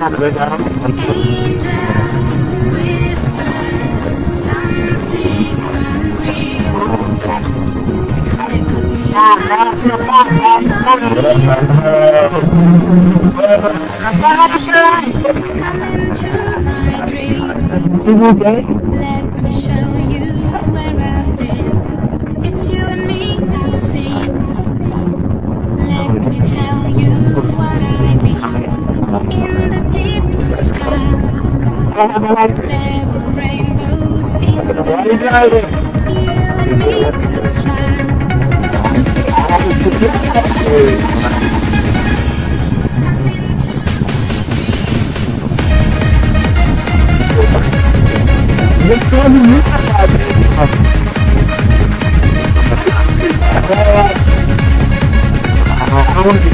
Let me show you where I've been. It's you and me I've seen. Let me tell you what I mean. In the deep blue sky, there were rainbows in the night. You and me could fly. I want to be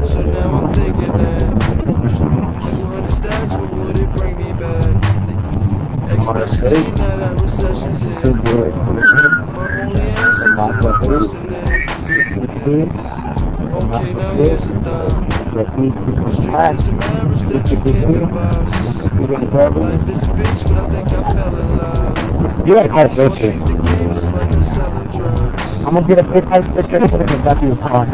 So now I'm thinking that 200 stacks, what would it bring me back? Especially now that recession's hit. My only answer to my question is, okay, now here's the thought. Streets is a marriage that you can't divorce. Life is a bitch, but I think I fell in love. You gotta cut this shit. The game is like I'm selling drugs. I'm gonna get a big nice picture of it and that's your car.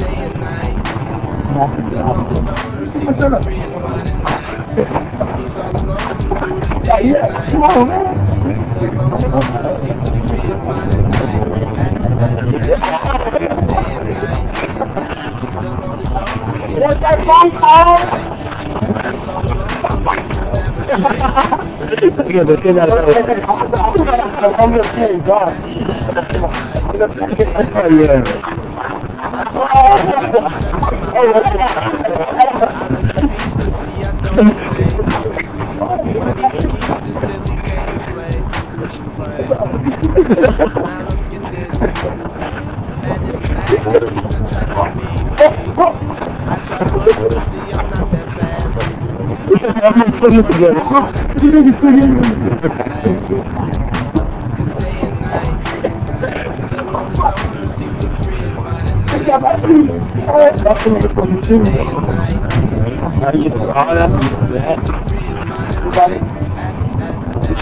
Yeah, come on, man. What's that phone call? Yeah, but say that I'm gonna say God.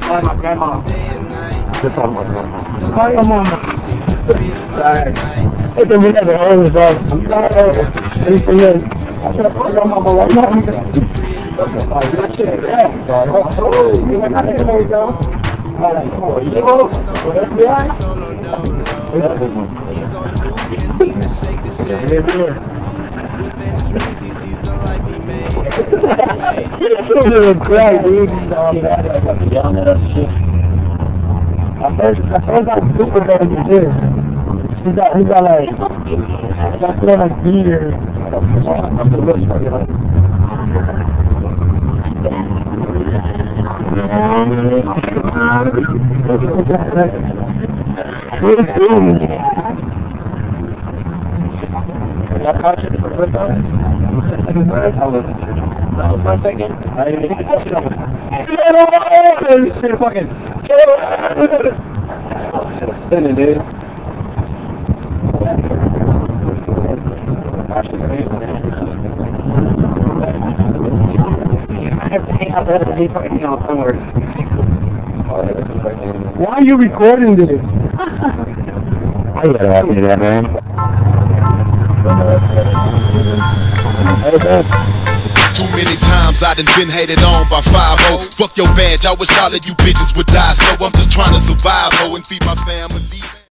My grandma. That's all my grandma. Hi, mama. Sorry. It's a minute of all the dogs. I'm sorry. Anything else? I should have put your mama right now. Oh, you went out there, there you go. Alright, come on. You go. Whatever you are. He got like, beer. I caught you the first time. That was my second. I didn't even touch it. Shit, fucking. Spinning, dude. I have to hang out there and be fucking somewhere. Why are you recording this? I gotta have you there, man. Too many times I done been hated on by 5-0. Fuck your badge, I wish all of you bitches would die slow. I'm just trying to survive, ho, and feed my family.